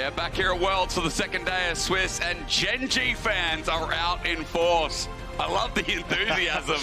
Yeah, back here at Worlds for the second day of Swiss, and Gen.G fans are out in force. I love the enthusiasm.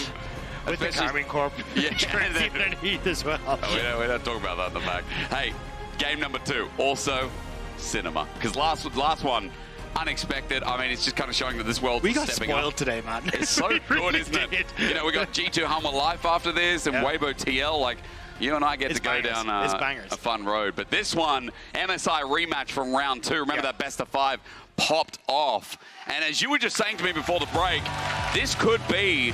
With the Carmine Corp. Yeah, underneath as well. Oh, we don't talk about that in the back. Hey, game number 2, also cinema. Because last one, unexpected. I mean, it's just kind of showing that this world is stepping up. We got spoiled today, man. It's so good, isn't it? You know, we got G2 Hummer Life after this, and Weibo TL, like, you and I get to go down a fun road. But this one, MSI rematch from round 2. Remember that best of 5 popped off. And as you were just saying to me before the break, this could be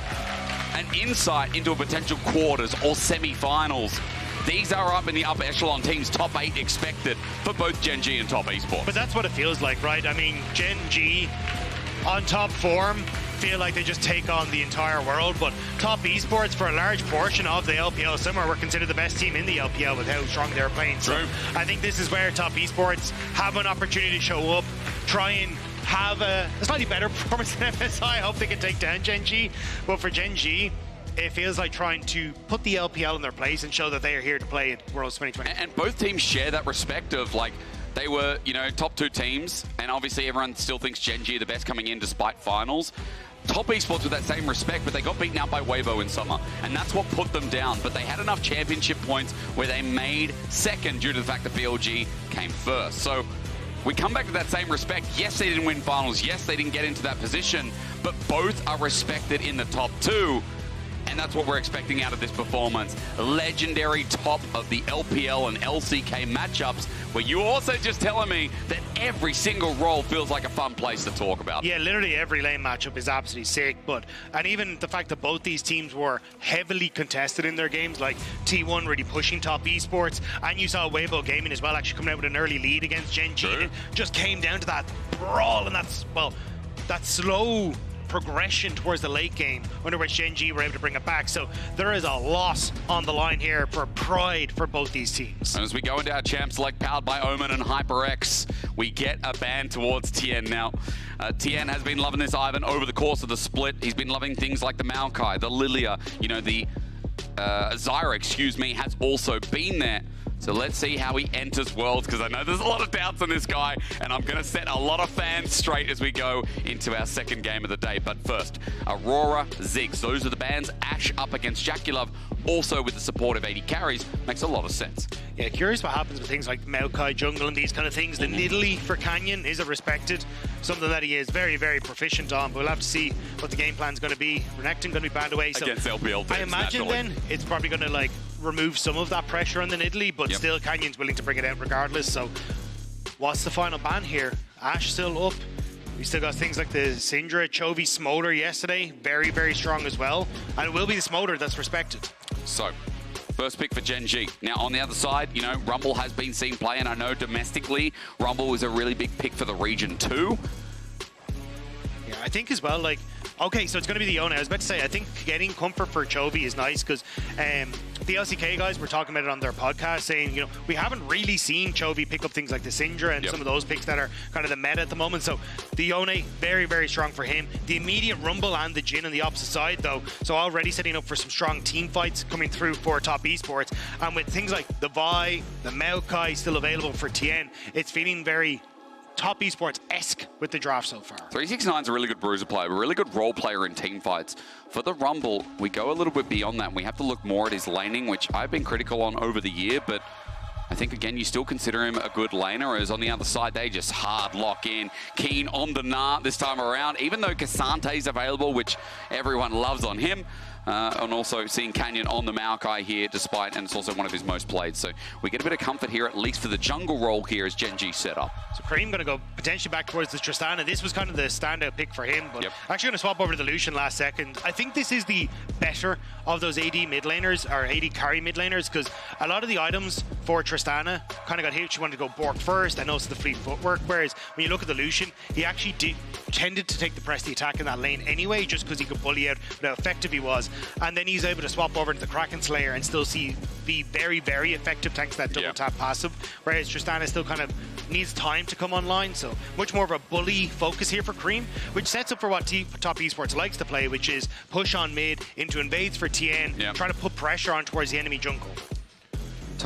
an insight into a potential quarters or semi-finals. These are up in the upper echelon teams, top 8 expected for both Gen.G and Top Esports. But that's what it feels like, right? I mean, Gen.G on top form, feel like they just take on the entire world, but Top Esports, for a large portion of the LPL summer, were considered the best team in the LPL with how strong they were playing. So I think this is where Top Esports have an opportunity to show up, try and have a slightly better performance than MSI. I hope they can take down Gen.G, but for Gen.G, it feels like trying to put the LPL in their place and show that they are here to play at Worlds 2020. And both teams share that respect of, like, they were, you know, top 2 teams, and obviously everyone still thinks Gen.G are the best coming in despite finals. Top Esports with that same respect, but they got beaten out by Weibo in summer, and that's what put them down. But they had enough championship points where they made second due to the fact that BLG came first. So we come back to that same respect. Yes, they didn't win finals. Yes, they didn't get into that position, but both are respected in the top 2. And that's what we're expecting out of this performance. Legendary top of the LPL and LCK matchups, where you also just telling me that every single role feels like a fun place to talk about. Yeah, literally every lane matchup is absolutely sick. And even the fact that both these teams were heavily contested in their games, like T1 really pushing Top Esports, and you saw Weibo Gaming as well actually coming out with an early lead against Gen.G. It just came down to that brawl, and that slow progression towards the late game, under which Gen.G were able to bring it back. So there is a loss on the line here for pride for both these teams. And as we go into our champs, like powered by Omen and HyperX, we get a ban towards Tian. Now, Tian has been loving this Ivan over the course of the split. He's been loving things like the Maokai, the Lilia, you know, the Zyra, excuse me, has also been there. So let's see how he enters Worlds, because I know there's a lot of doubts on this guy, and I'm going to set a lot of fans straight as we go into our second game of the day. But first, Aurora, Ziggs, those are the bans. Ashe up against JackeyLove, also with the support of AD carries, makes a lot of sense. Yeah, curious what happens with things like Maokai jungle and these kind of things. The Nidalee for Canyon is a respected, something that he is very, very proficient on, but we'll have to see what the game plan's going to be. Renekton going to be banned away. So against LPL teams, I imagine then it's probably going to, like, remove some of that pressure on the Nidalee, but still Canyon's willing to bring it out regardless. So what's the final ban here? Ashe still up. We still got things like the Syndra, Chovy, Smolder yesterday, very, very strong as well. And it will be the Smolder that's respected. So, first pick for Gen.G. Now, on the other side, you know, Rumble has been seen play, and I know domestically, Rumble was a really big pick for the region too. Yeah, I think as well, like, okay, so it's going to be the Yone. I was about to say, I think getting comfort for Chovy is nice, because the LCK guys were talking about it on their podcast, saying, you know, we haven't really seen Chovy pick up things like the Syndra and some of those picks that are kind of the meta at the moment. So the Yone, very, very strong for him. The immediate Rumble and the Jhin on the opposite side, though, so already setting up for some strong team fights coming through for Top Esports. And with things like the Vi, the Maokai still available for Tian, it's feeling very Top Esports-esque with the draft so far. 369's a really good bruiser player, a really good role player in team fights. For the Rumble, we go a little bit beyond that, and we have to look more at his laning, which I've been critical on over the year, but I think, again, you still consider him a good laner, as on the other side, they just hard lock in. Kiin on the Gnar this time around, even though Casante's available, which everyone loves on him. And also seeing Canyon on the Maokai here, despite, and it's also one of his most played. So we get a bit of comfort here, at least for the jungle role here as Gen.G set up. So Creme going to go potentially back towards the Tristana. This was kind of the standout pick for him, but actually going to swap over to the Lucian last second. I think this is the better of those AD mid laners, or AD carry mid laners, because a lot of the items for Tristana kind of got hit. She wanted to go Bork first, and also the fleet footwork, whereas when you look at the Lucian, he actually tended to take the press the attack in that lane anyway, just because he could bully out how effective he was. And then he's able to swap over to the Kraken Slayer and still be very, very effective thanks to that double tap passive, whereas Tristana still kind of needs time to come online. So much more of a bully focus here for Creme, which sets up for what Top Esports likes to play, which is push on mid into invades for Tian, try to put pressure on towards the enemy jungle.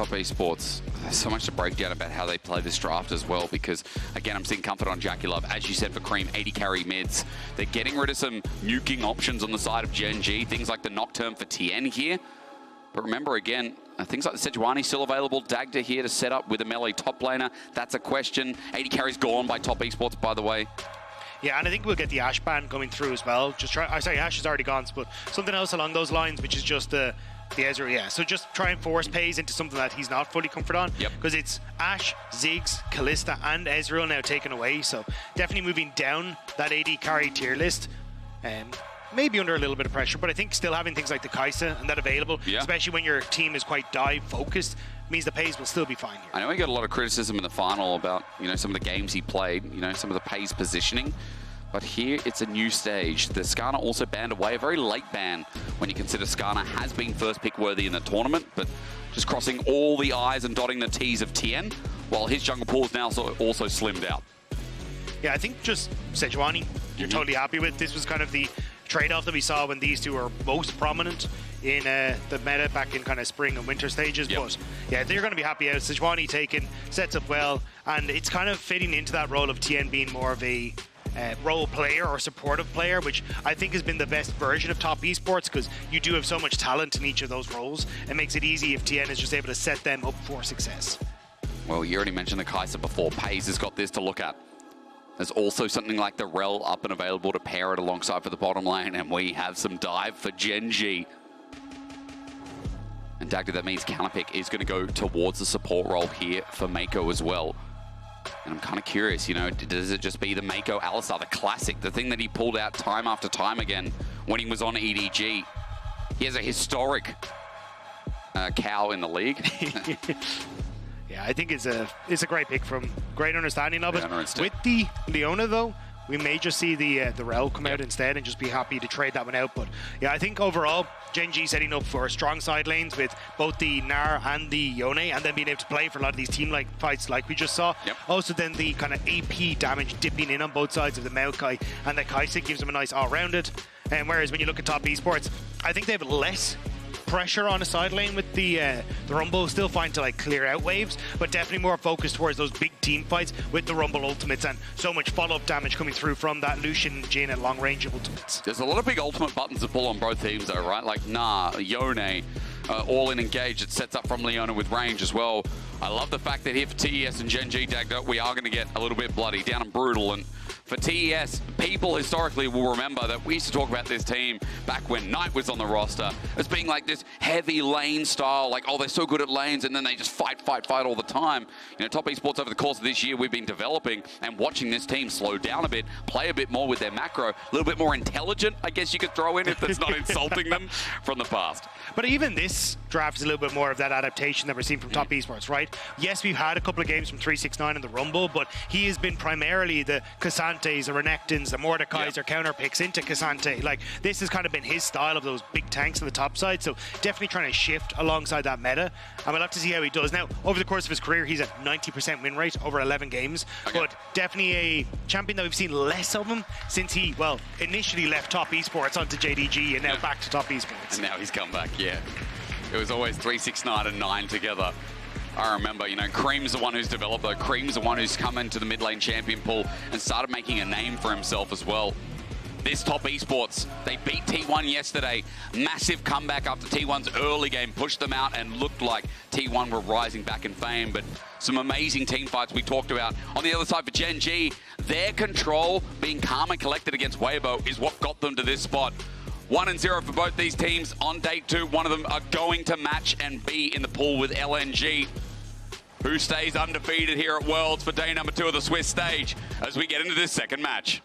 Top Esports, there's so much to break down about how they play this draft as well, because, again, I'm seeing comfort on JackeyLove. As you said, for Creme, 80 carry mids. They're getting rid of some nuking options on the side of Gen.G, things like the Nocturne for Tian here. But remember, again, things like the Sejuani still available. Dagda here to set up with a melee top laner. That's a question. 80 carry's gone by Top Esports, by the way. Yeah, and I think we'll get the Ashe ban coming through as well. Sorry, Ashe is already gone, but something else along those lines, which is just the Ezreal, yeah. So just try and force Peyz into something that he's not fully comfort on. Yep. Because it's Ashe, Ziggs, Kalista, and Ezreal now taken away. So definitely moving down that AD carry tier list. Maybe under a little bit of pressure, but I think still having things like the Kai'Sa and that available, especially when your team is quite dive focused, means the Peyz will still be fine here. I know he got a lot of criticism in the final about, some of the games he played, some of the Peyz positioning. But here, it's a new stage. The Skarner also banned away, a very late ban when you consider Skarner has been first pick worthy in the tournament, but just crossing all the I's and dotting the T's of Tian, while his jungle pool is now also slimmed out. Yeah, I think just Sejuani, you're totally happy with. This was kind of the trade-off that we saw when these two were most prominent in the meta back in kind of spring and winter stages. But yeah, they're going to be happy out. Sejuani taken, sets up well, and it's kind of fitting into that role of Tian being more of a role player or supportive player, which I think has been the best version of Top Esports, because you do have so much talent in each of those roles. It makes it easy if Tian is just able to set them up for success. Well, you already mentioned the Kai'Sa before. Peyz has got this to look at. There's also something like the Rell up and available to pair it alongside for the bottom lane, and we have some dive for Gen.G. And Dagda, that means counterpick is going to go towards the support role here for Meiko as well. And I'm kind of curious, does it just be the Meiko Alistar, the classic, the thing that he pulled out time after time again when he was on EDG? He has a historic cow in the league. Yeah, I think it's a great pick from great understanding of it. Instinct. With the Leona, though, we may just see the Rell come out instead and just be happy to trade that one out. But yeah, I think overall, Gen.G setting up for strong side lanes with both the Gnar and the Yone, and then being able to play for a lot of these team-like fights like we just saw. Also then the kind of AP damage dipping in on both sides of the Maokai and the Kai'Sa gives them a nice all-rounded. And whereas when you look at Top Esports, I think they have less pressure on a side lane with the Rumble. Still fine to clear out waves, but definitely more focused towards those big team fights with the Rumble ultimates, and so much follow-up damage coming through from that Lucian, Jhin, and long-range ultimates. There's a lot of big ultimate buttons to pull on both teams though, right? Like Gnar, Yone, all in engage. It sets up from Leona with range as well. I love the fact that here for TES and Gen.G Dagda, we are going to get a little bit bloody, down and brutal. And for TES, people historically will remember that we used to talk about this team back when Knight was on the roster as being like this heavy lane style, like, oh, they're so good at lanes, and then they just fight all the time. Top Esports over the course of this year, we've been developing and watching this team slow down a bit, play a bit more with their macro, a little bit more intelligent, I guess you could throw in, if that's not insulting them from the past. But even this draft is a little bit more of that adaptation that we're seeing from Top Esports, right? Yes, we've had a couple of games from 369 in the Rumble, but he has been primarily the Cassantes, the Renekton's, the Mordekai's, or counter picks into Cassante. This has kind of been his style of those big tanks on the top side, so definitely trying to shift alongside that meta. And we'll have to see how he does. Now, over the course of his career, he's at 90% win rate over 11 games, but definitely a champion that we've seen less of him since he, initially left Top Esports onto JDG and now back to Top Esports. And now he's come back, It was always 369 and 9 together. I remember, Creme's the one who's developed though. Creme's the one who's come into the mid lane champion pool and started making a name for himself as well. This Top Esports, they beat T1 yesterday. Massive comeback after T1's early game pushed them out and looked like T1 were rising back in fame, but some amazing team fights we talked about. On the other side for Gen.G, their control, being calm and collected against Weibo, is what got them to this spot. 1-0 for both these teams on day 2. One of them are going to match and be in the pool with LNG, who stays undefeated here at Worlds for day number 2 of the Swiss stage as we get into this second match.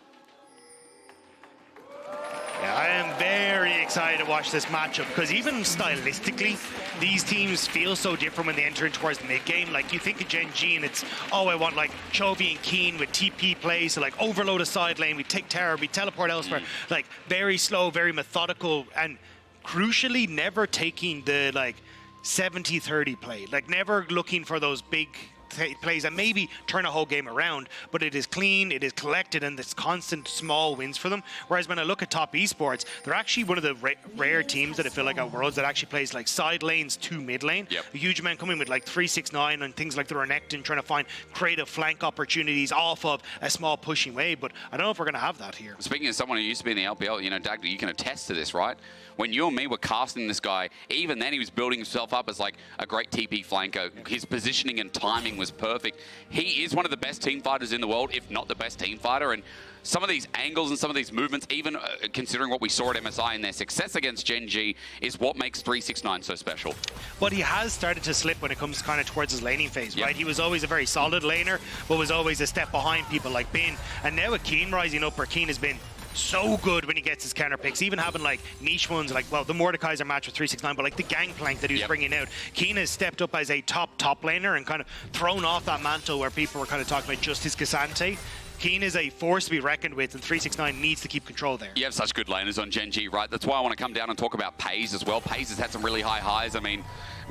Yeah, I am very excited to watch this matchup because even stylistically, these teams feel so different when they enter in towards the mid-game. You think of Gen.G and it's, I want Chovy and Kiin with TP plays, so overload a side lane, we take tower, we teleport elsewhere. Very slow, very methodical, and crucially never taking the 70-30 play. Never looking for those big plays that maybe turn a whole game around, but it is clean, it is collected, and it's constant small wins for them. Whereas when I look at top esports, they're actually one of the rare teams that I feel like at Worlds that actually plays like side lanes to mid lane. A huge amount coming with like 369 and things like the Renekton, trying to find creative flank opportunities off of a small pushing wave, but I don't know if we're going to have that here. Speaking of someone who used to be in the LPL, you know, Doug, you can attest to this, right? When you and me were casting this guy, even then he was building himself up as like a great TP flanker. His positioning and timing was perfect. He is one of the best team fighters in the world, if not the best team fighter. And some of these angles and some of these movements, even considering what we saw at MSI and their success against Gen.G, is what makes 369 so special. But he has started to slip when it comes kind of towards his laning phase, right? He was always a very solid laner, but was always a step behind people like Bin. And now with Kiin rising up, where Kiin has been so good when he gets his counter picks, even having like niche ones like, well, the Mordekaiser match with 369, but like the Gangplank that he was bringing out. Kiin has stepped up as a top laner and kind of thrown off that mantle where people were kind of talking about just his Cassante. Kiin is a force to be reckoned with, and 369 needs to keep control there. You have such good laners on Gen.G, right? That's why I want to come down and talk about Peyz as well. Peyz has had some really high highs. I mean,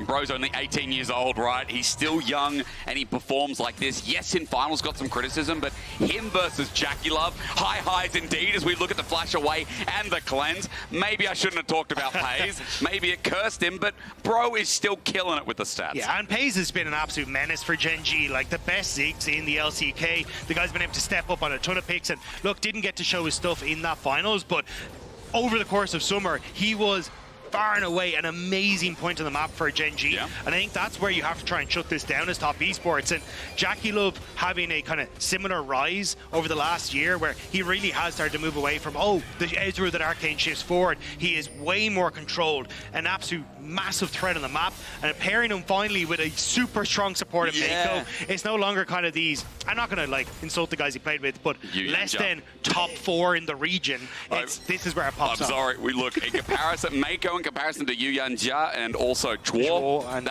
bro's only 18 years old, right? He's still young, and he performs like this. Yes, in finals got some criticism, but him versus JackeyLove, high highs indeed as we look at the flash away and the cleanse. Maybe I shouldn't have talked about Peyz. Maybe it cursed him, but bro is still killing it with the stats. Yeah, and Peyz has been an absolute menace for Gen.G, like the best Ziggs in the LCK. The guy's been able to step up on a ton of picks, and look, didn't get to show his stuff in that finals, but over the course of summer, he was far and away an amazing point on the map for Gen.G. And I think that's where you have to try and shut this down as top esports. And JackeyLove having a kind of similar rise over the last year where he really has started to move away from, the Ezreal that Arcane shifts forward. He is way more controlled, an absolute massive threat on the map. And pairing him finally with a super strong support of Meiko, it's no longer kind of these, I'm not going to like insult the guys he played with, but less than top 4 in the region. This is where it pops up. I'm sorry, we look in comparison, Meiko in comparison to Yuan and also Chwo,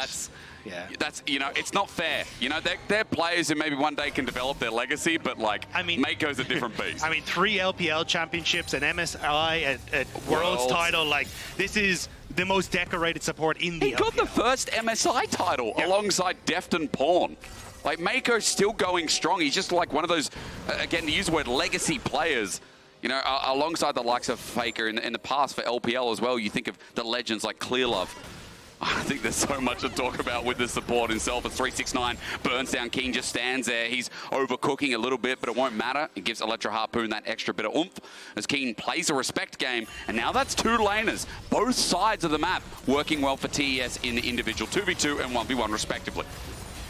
that's, you know, it's not fair. You know, they're players who maybe one day can develop their legacy, but like, I mean, Meiko's a different beast. I mean, 3 LPL championships, an MSI, a Worlds title, like, this is the most decorated support in the LPL. He got the first MSI title alongside Deft and Pawn. Like, Meiko's still going strong. He's just like one of those, again, to use the word legacy players, you know, alongside the likes of FLICKR in the past for LPL as well. You think of the legends like JackeyLove. I think there's so much to talk about with the support himself. As 369 burns down, Kiin just stands there. He's overcooking a little bit, but it won't matter. It gives Electro Harpoon that extra bit of oomph as Kiin plays a respect game. And now that's 2 laners, both sides of the map, working well for TES in the individual 2v2 and 1v1 respectively.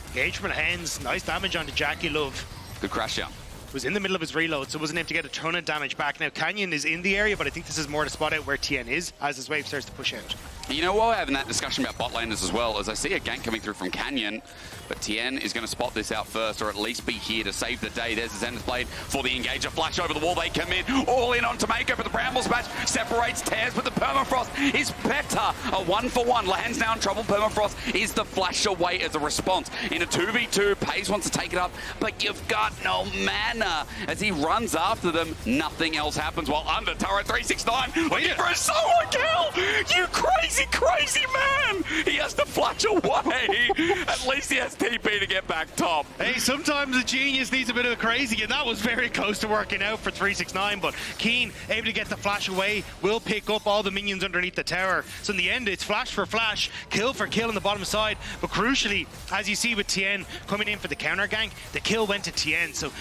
Engagement hands, nice damage onto JackeyLove. Good crash down. Was in the middle of his reload, so wasn't able to get a ton of damage back. Now, Canyon is in the area, but I think this is more to spot out where Tian is as his wave starts to push out. You know, while we're having that discussion about bot laners as well, as I see a gank coming through from Canyon, but Tian is going to spot this out first, or at least be here to save the day. There's the Zenith Blade for the engager. Flash over the wall, they come in, all in onto Meiko, but the Brambles match separates TES, but the Permafrost is better. A 1-for-1. Lehends now in trouble. Permafrost is the flash away as a response. In a 2v2, Peyz wants to take it up, but you've got no mana. As he runs after them, nothing else happens, while under turret 369, waiting for a solo kill! You crazy, crazy man! He has to flash away. At least he has TP to get back top. Hey, sometimes a genius needs a bit of crazy, and that was very close to working out for 369, but Kiin, able to get the flash away, will pick up all the minions underneath the tower. So in the end, it's flash for flash, kill for kill on the bottom side, but crucially, as you see with Tian coming in for the counter gank, the kill went to Tian, so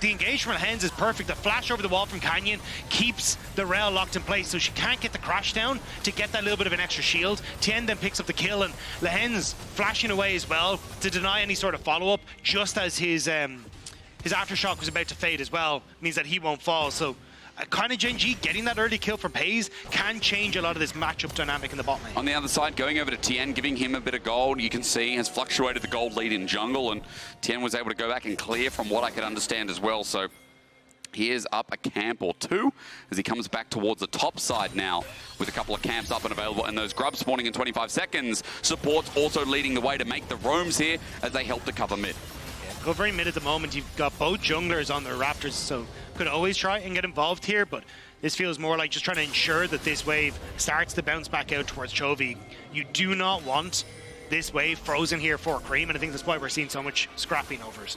the engagement Lehends is perfect. The flash over the wall from Canyon keeps the Rell locked in place, so she can't get the crash down to get that little bit of an extra shield. Tian then picks up the kill, and Lehends flashing away as well to deny any sort of follow-up, just as his aftershock was about to fade as well, means that he won't fall. So kind of Gen.G getting that early kill from Peyz can change a lot of this matchup dynamic in the bot lane. On the other side, going over to Tian, giving him a bit of gold. You can see has fluctuated the gold lead in jungle, and Tian was able to go back and clear from what I could understand as well. So he is up a camp or 2 as he comes back towards the top side now with a couple of camps up and available, and those grubs spawning in 25 seconds. Support's also leading the way to make the roams here as they help to cover mid. Covering mid at the moment, you've got both junglers on the Raptors, so could always try and get involved here, but this feels more like just trying to ensure that this wave starts to bounce back out towards Chovy. You do not want this wave frozen here for Creme, and I think that's why we're seeing so much scrapping overs.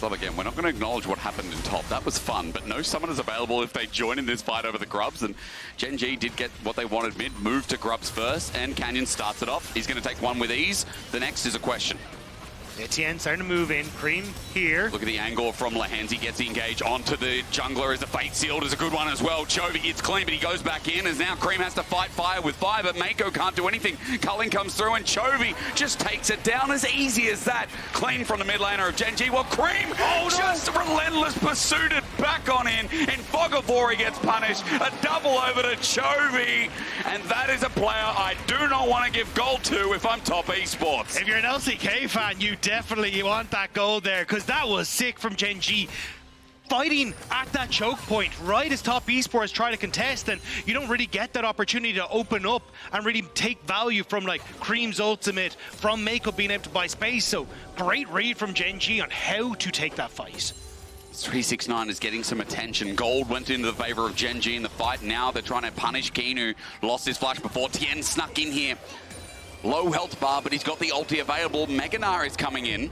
Love again. We're not going to acknowledge what happened in top. That was fun, but no summoners available if they join in this fight over the Grubs. And Gen.G did get what they wanted mid, moved to Grubs first, and Canyon starts it off. He's going to take one with ease. The next is a question. Tian starting to move in. Creme here. Look at the angle from Lehends. He gets the engage onto the jungler as the fate sealed is a good one as well. Chovy gets clean, but he goes back in as now Creme has to fight fire with fire, but Meiko can't do anything. Culling comes through and Chovy just takes it down as easy as that. Clean from the mid laner of Gen.G. Well, Creme just relentless pursued it back on in. And Fog of War he gets punished. A double over to Chovy. And that is a player I do not want to give gold to if I'm top esports. If you're an LCK fan, you definitely want that goal there, because that was sick from Gen.G. Fighting at that choke point right as top esports try to contest, and you don't really get that opportunity to open up and really take value from like Creme's ultimate, from Meiko being able to buy space. So great read from Gen.G on how to take that fight. 369 is getting some attention. Gold went into the favor of Gen.G in the fight. Now they're trying to punish Kiin, who lost his flash before. Tian snuck in here. Low health bar, but he's got the ulti available. Gnar is coming in.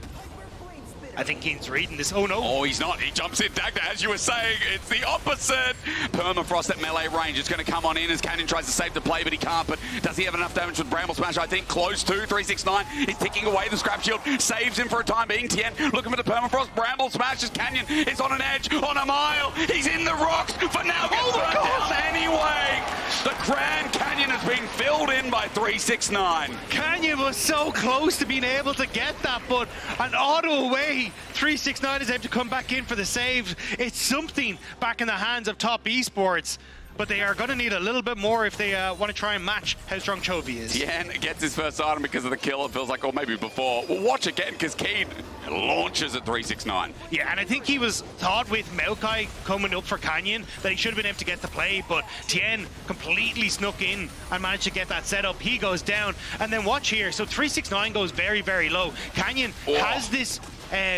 I think Kiin's reading this. Oh no. Oh, he's not. He jumps in. Dagda, as you were saying, it's the opposite. Permafrost at melee range. It's going to come on in as Canyon tries to save the play, but he can't. But does he have enough damage with Bramble Smash? I think close to. 369 is ticking away the scrap shield. Saves him for a time being. Tian looking for the Permafrost. Bramble smashes. Canyon is on an edge, on a mile. He's in the rocks. For now, gets burnt down anyway. The Grand Canyon is being filled in by 369. Canyon was so close to being able to get that, but an auto away. 369 is able to come back in for the save. It's something back in the hands of top esports, but they are going to need a little bit more if they want to try and match how strong Chovy is. Tian gets his first item because of the kill, it feels like, or maybe before. We'll watch again because Kiin launches at 369. Yeah, and I think he was thought with Maokai coming up for Canyon that he should have been able to get the play, but Tian completely snuck in and managed to get that set up. He goes down, and then watch here. So 369 goes very, very low. Canyon has this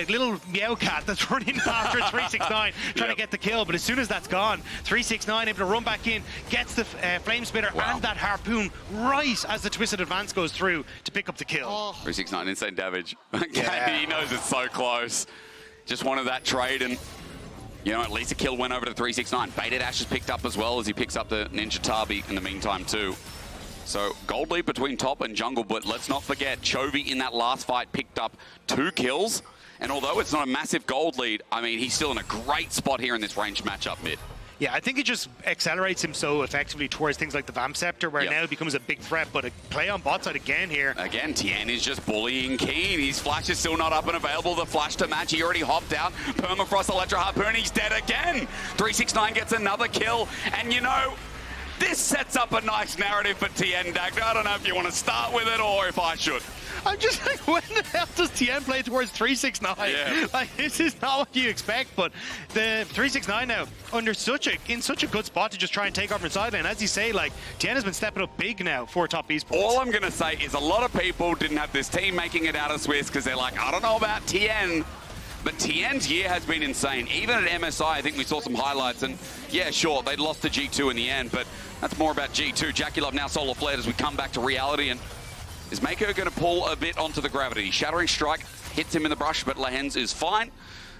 little Meowcat that's running after 369 trying to get the kill, but as soon as that's gone, 369 able to run back in, gets the flame spitter and that harpoon right as the twisted advance goes through to pick up the kill. 369 insane damage. He knows it's so close. Just wanted that trade, and you know, at least a kill went over to 369. Baited Ash is picked up as well as he picks up the Ninja Tabi in the meantime too. So gold lead between top and jungle, but let's not forget Chovy in that last fight picked up 2 kills. And although it's not a massive gold lead, I mean, he's still in a great spot here in this ranged matchup mid. Yeah, I think it just accelerates him so effectively towards things like the Vamp Scepter, where now it becomes a big threat, but a play on bot side again here. Again, Tian is just bullying Kiin. His flash is still not up and available. The flash to match, he already hopped out. Permafrost, Electro Harpoon, he's dead again. 369 gets another kill, and you know, this sets up a nice narrative for Tian, Dagda. I don't know if you want to start with it or if I should. I'm just like, when the hell does Tian play towards 369? Yeah. Like, this is not what you expect, but the 369 now in such a good spot to just try and take over inside lane. As you say, like, Tian has been stepping up big now for top esports. All I'm going to say is a lot of people didn't have this team making it out of Swiss because they're like, I don't know about Tian. But Tian's year has been insane. Even at MSI, I think we saw some highlights, and yeah, sure, they lost to G2 in the end, but that's more about G2. JackeyLove now solo flared as we come back to reality, and is Meiko going to pull a bit onto the gravity? Shattering Strike hits him in the brush, but Lehends is fine,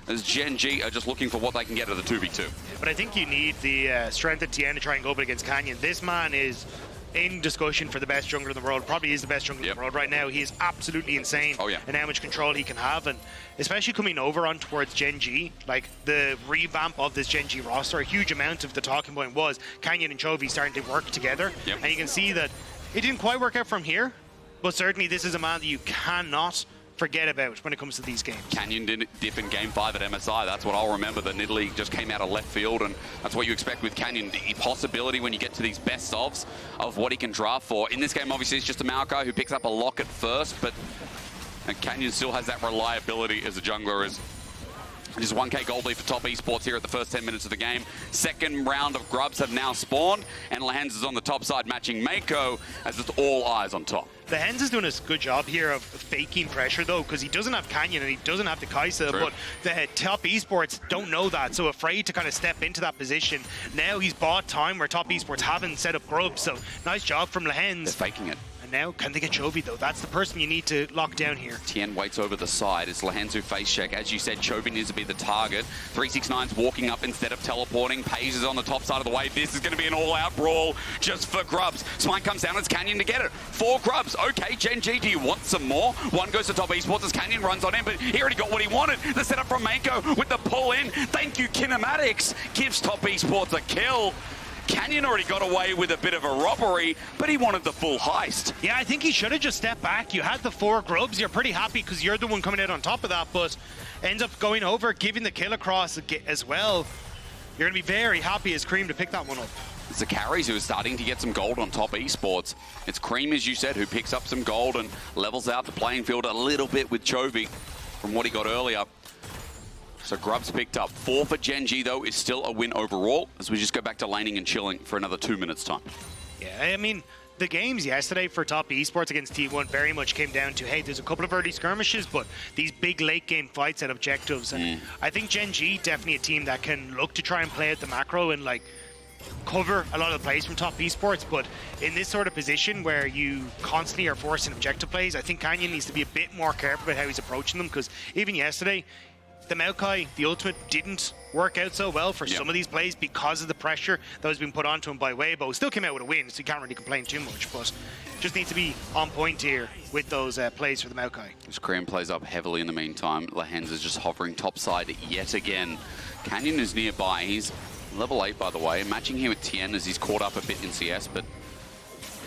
as Gen.G are just looking for what they can get at the 2v2. But I think you need the strength of Tian to try and go up against Canyon. This man is in discussion for the best jungler in the world, probably is the best jungler in the world right now. He is absolutely insane in how much control he can have, and especially coming over on towards Gen.G, like the revamp of this Gen.G roster, a huge amount of the talking point was Canyon and Chovy starting to work together, and you can see that it didn't quite work out from here, but certainly this is a man that you cannot forget about when it comes to these games. Canyon did dip in Game 5 at MSI. That's what I'll remember. The Nidalee just came out of left field, and that's what you expect with Canyon. The possibility when you get to these best ofs of what he can draft for. In this game, obviously, it's just a Maokai who picks up a lock at first, but Canyon still has that reliability as a jungler. As just 1k gold lead for top esports here at the first 10 minutes of the game. Second round of grubs have now spawned, and Lehends is on the top side matching Meiko as it's all eyes on top. Lehends is doing a good job here of faking pressure, though, because he doesn't have Canyon and he doesn't have the Kai'Sa, but the top esports don't know that, so afraid to kind of step into that position. Now he's bought time where top esports haven't set up grubs, so nice job from Lehends. They're faking it. And now, can they get Chovy though? That's the person you need to lock down here. Tian waits over the side. It's Lehends who face check. As you said, Chovy needs to be the target. 369's walking up instead of teleporting. Peyz is on the top side of the wave. This is going to be an all-out brawl just for grubs. Smite comes down, it's Canyon to get it. 4 grubs. Okay, Gen.G, do you want some more? One goes to top esports as Canyon runs on in, but he already got what he wanted. The setup from Meiko with the pull in. Thank you, Kinematics. Gives top esports a kill. Canyon already got away with a bit of a robbery, but he wanted the full heist. Yeah, I think he should have just stepped back. You had the 4 grubs. You're pretty happy because you're the one coming out on top of that, but ends up going over, giving the kill across as well. You're going to be very happy as Creme to pick that one up. It's the carries who are starting to get some gold on top esports. It's Creme, as you said, who picks up some gold and levels out the playing field a little bit with Chovy from what he got earlier. So grubs picked up. 4 for Gen.G, though, is still a win overall, as we just go back to laning and chilling for another 2 minutes time. Yeah, I mean, the games yesterday for top esports against T1 very much came down to, hey, there's a couple of early skirmishes, but these big late game fights at objectives. And I think Gen.G definitely a team that can look to try and play at the macro and like cover a lot of the plays from top esports, but in this sort of position where you constantly are forcing objective plays, I think Canyon needs to be a bit more careful about how he's approaching them, because even yesterday, the Maokai, the ultimate, didn't work out so well for some of these plays because of the pressure that was being put onto him by Weibo. Still came out with a win, so you can't really complain too much, but just needs to be on point here with those plays for the Maokai. As Creme plays up heavily in the meantime, Lehends is just hovering topside yet again. Canyon is nearby. He's level 8, by the way, matching here with Tian as he's caught up a bit in CS, but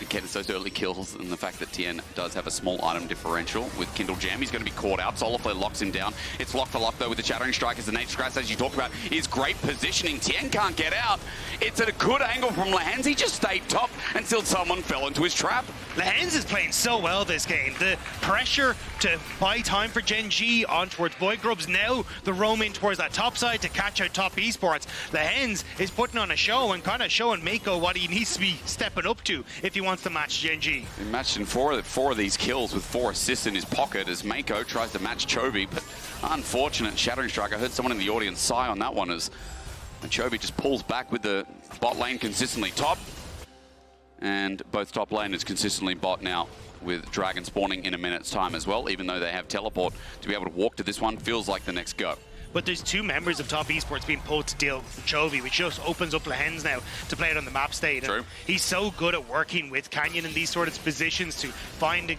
again, it's those early kills and the fact that Tian does have a small item differential with Kindle Jam. He's going to be caught out. Solarflare locks him down. It's lock for lock, though, with the Shattering Strike as the Nate Scratch, as you talked about, is great positioning. Tian can't get out. It's at a good angle from Lehends. He just stayed top until someone fell into his trap. Lehends is playing so well this game. The pressure to buy time for Gen.G on towards Void Grubs. Now the roam in towards that top side to catch out top esports. Lehends is putting on a show and kind of showing Meiko what he needs to be stepping up to if he wants to match Gen.G. He matched in four of these kills with 4 assists in his pocket as Meiko tries to match Chovy, but unfortunate Shattering Strike. I heard someone in the audience sigh on that one as Chovy just pulls back with the bot lane consistently top. And both top laners consistently bot now, with Dragon spawning in a minute's time as well, even though they have teleport. To be able to walk to this one feels like the next go. But there's 2 members of top esports being pulled to deal with Chovy, which just opens up Lehends now to play it on the map state. True. And he's so good at working with Canyon in these sort of positions to find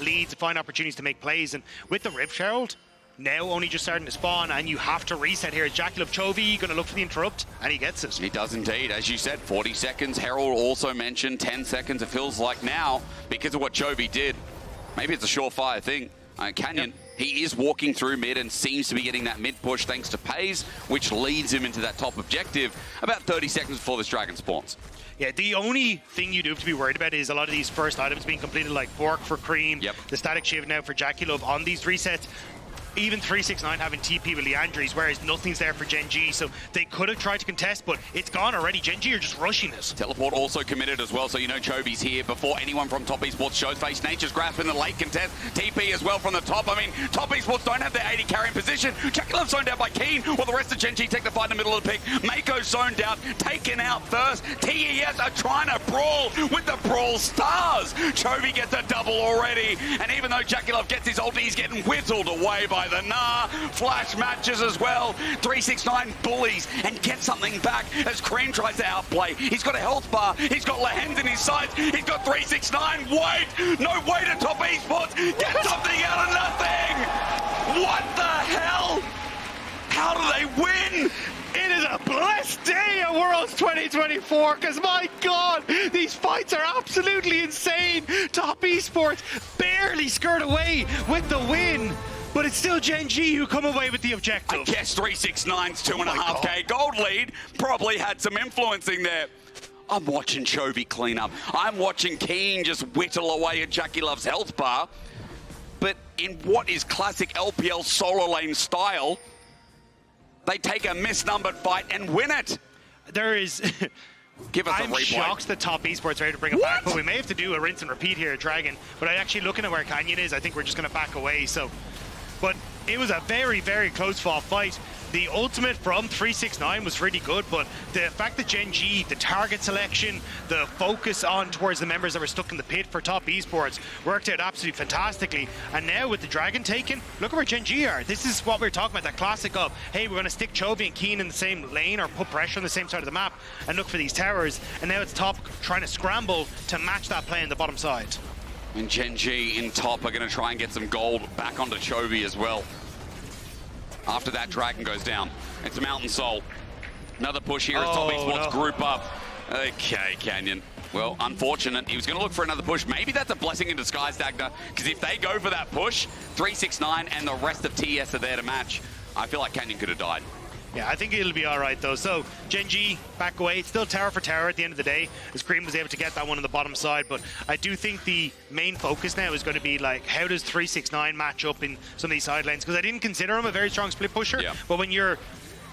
leads, to find opportunities to make plays. And with the Rift Herald, now only just starting to spawn, and you have to reset here. JackeyLove Chovy going to look for the interrupt, and he gets it. He does indeed. As you said, 40 seconds. Herald also mentioned 10 seconds. It feels like now, because of what Chovy did, maybe it's a surefire thing. Canyon, he is walking through mid and seems to be getting that mid push thanks to Peyz, which leads him into that top objective about 30 seconds before this dragon spawns. Yeah, the only thing you do have to be worried about is a lot of these first items being completed, like Bork for Creme, the Static Shiv now for JackeyLove on these resets. Even 369 having TP with Leandres, whereas nothing's there for Gen.G, so they could have tried to contest, but it's gone already. Gen.G are just rushing this. Teleport also committed as well, so you know Chovy's here before anyone from top esports shows face. Nature's Grasp in the late contest. TP as well from the top. I mean, top esports don't have their AD carry in position. JackeyLove zoned out by Kiin, while the rest of Gen.G take the fight in the middle of the pick. Meiko zoned out, taken out first. TES are trying to brawl with the Brawl Stars. Chovy gets a double already, and even though JackeyLove gets his ulti, he's getting whittled away by the Gnar. Flash matches as well. 369 bullies and gets something back as Creme tries to outplay. He's got a health bar. He's got Lehends in his sights. He's got 369. Wait! No way to top esports. Get something out of nothing! What the hell? How do they win? It is a blessed day at Worlds 2024, because my god, these fights are absolutely insane. Top esports barely skirt away with the win. But it's still Gen.G who come away with the objective. I guess 369's 2.5k gold lead probably had some influencing there. I'm watching Chovy clean up. I'm watching Kiin just whittle away at JackeyLove's health bar. But in what is classic LPL solo lane style, they take a misnumbered fight and win it. There is... Give us I'm a replay. shocked that top esports are ready to bring it back, but we may have to do a rinse and repeat here at Dragon. But actually looking at where Canyon is, I think we're just going to back away. So, but it was a very, very close fought fight. the ultimate from 369 was really good, but the fact that Gen.G, the target selection, the focus on towards the members that were stuck in the pit for top esports worked out absolutely fantastically. And now with the Dragon taken, look at where Gen.G are. This is what we were talking about, that classic of, hey, we're going to stick Chovy and Kiin in the same lane or put pressure on the same side of the map and look for these towers. And now it's top trying to scramble to match that play on the bottom side. And Gen.G in top are going to try and get some gold back onto Chovy as well. After that, Dragon goes down. It's a Mountain Soul. Another push here as top esports group up. Okay, Canyon. Well, unfortunate. He was going to look for another push. Maybe that's a blessing in disguise, Dagna, because if they go for that push, 369 and the rest of TES are there to match. I feel like Canyon could have died. Yeah, I think it'll be all right, though. So, Gen.G back away. It's still tower for tower at the end of the day, as Creme was able to get that one on the bottom side. But I do think the main focus now is going to be, like, how does 369 match up in some of these side lanes? Because I didn't consider him a very strong split pusher. Yeah. But when you're,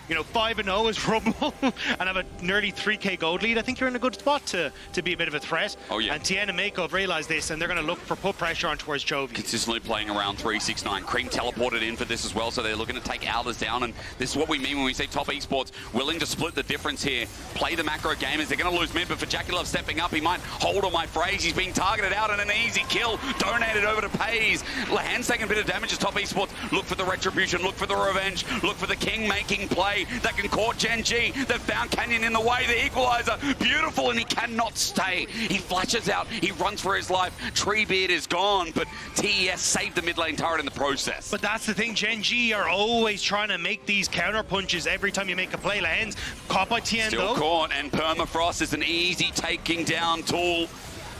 5-0 is Rumble and have a nearly 3k gold lead, I think you're in a good spot to be a bit of a threat. Oh, yeah. And Tian and Meiko have realized this, and they're going to look for put pressure on towards Chovy. Consistently playing around 369. Creme teleported in for this as well, so they're looking to take Alders down, and this is what we mean when we say top esports, willing to split the difference here. Play the macro gamers. They're going to lose mid, but for JackeyLove stepping up, he might hold on my phrase. He's being targeted out and an easy kill. Donated over to Peyz. Lehends taking a bit of damage as top esports. Look for the retribution, look for the revenge, look for the king making play that can court Gen.G. They've found Canyon in the way, the equalizer. Beautiful, and he cannot stay. He flashes out, he runs for his life. Treebeard is gone, but TES saved the mid lane turret in the process. But that's the thing, Gen.G are always trying to make these counter punches every time you make a play. Lehends caught by Tian Still caught, and Permafrost is an easy taking down tool.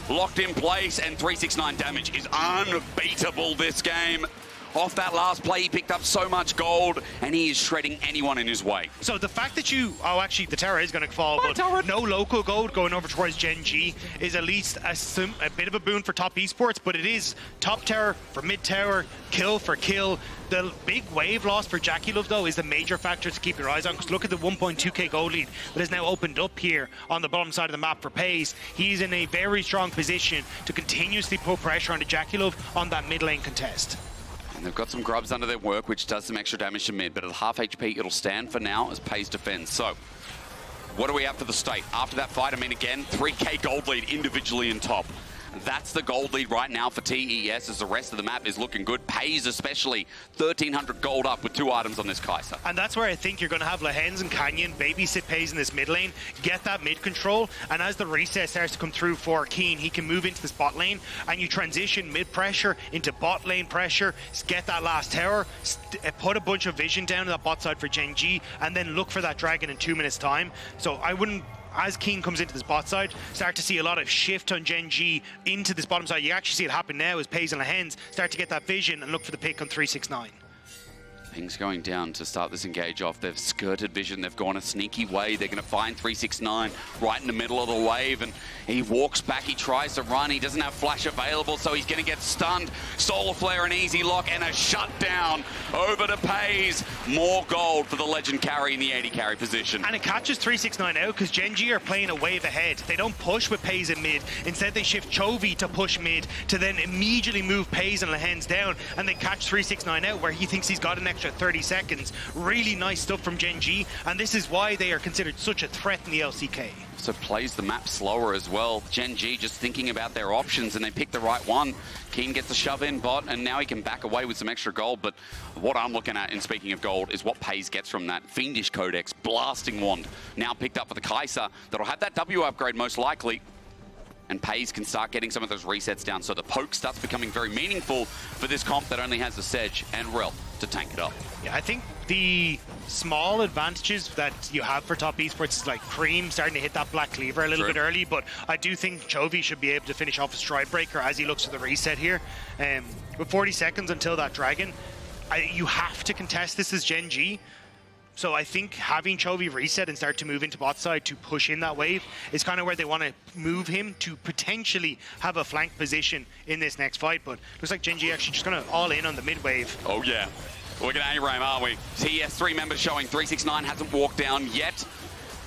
Locked in place, and 369 damage is unbeatable this game. Off that last play, he picked up so much gold, and he is shredding anyone in his way. So the fact that actually, the tower is going to fall, but no local gold going over towards Gen.G is at least a bit of a boon for top esports, but it is top tower for mid tower, kill for kill. The big wave loss for JackeyLove, though, is the major factor to keep your eyes on, because look at the 1.2k gold lead that is now opened up here on the bottom side of the map for Peyz. He's in a very strong position to continuously put pressure onto JackeyLove on that mid lane contest. And they've got some grubs under their work, which does some extra damage to mid, but at half HP, it'll stand for now as Peyz defends. So, what do we have for the state? After that fight, again, 3k gold lead individually in top. That's the gold lead right now for TES, as the rest of the map is looking good. Peyz especially, 1,300 gold up with 2 items on this Kai'Sa. And that's where I think you're going to have Lehends and Canyon babysit Peyz in this mid lane, get that mid control, and as the reset starts to come through for Kiin, he can move into this bot lane, and you transition mid pressure into bot lane pressure, get that last tower, put a bunch of vision down to that bot side for Gen.G, and then look for that dragon in 2 minutes time. So I wouldn't, as Kiin comes into this bot side, start to see a lot of shift on Gen.G into this bottom side. You actually see it happen now as Peyz and Lehends start to get that vision and look for the pick on 369. Things going down to start this engage off. They've skirted vision. They've gone a sneaky way. They're going to find 369 right in the middle of the wave, and he walks back. He tries to run. He doesn't have flash available, so he's going to get stunned. Solar Flare, an easy lock, and a shutdown over to Peyz. More gold for the legend carry in the AD carry position. And it catches 369 out because Gen.G are playing a wave ahead. They don't push with Peyz in mid. Instead, they shift Chovy to push mid to then immediately move Peyz and Lehends down, and they catch 369 out where he thinks he's got an extra 30 seconds. Really nice stuff from Gen.G, and this is why they are considered such a threat in the LCK. So plays the map slower as well. Gen.G just thinking about their options, and they pick the right one. Kiin gets a shove in bot, and now he can back away with some extra gold. But what I'm looking at, and speaking of gold, is what Peyz gets from that Fiendish Codex, Blasting Wand, now picked up for the Kai'Sa. That'll have that W upgrade most likely. And Peyz can start getting some of those resets down, so the poke starts becoming very meaningful for this comp that only has the Sej and Rell to tank it up. Yeah, I think the small advantages that you have for top esports is like Creme starting to hit that Black Cleaver a little bit early, but I do think Chovy should be able to finish off a Stride Breaker as he looks for the reset here. With 40 seconds until that Dragon, you have to contest this as Gen.G. So I think having Chovy reset and start to move into bot side to push in that wave is kind of where they want to move him to potentially have a flank position in this next fight. But looks like Gen.G actually just going to all in on the mid wave. Oh yeah, we're going to A-Ram, aren't we? TES 3 members showing. 369 hasn't walked down yet.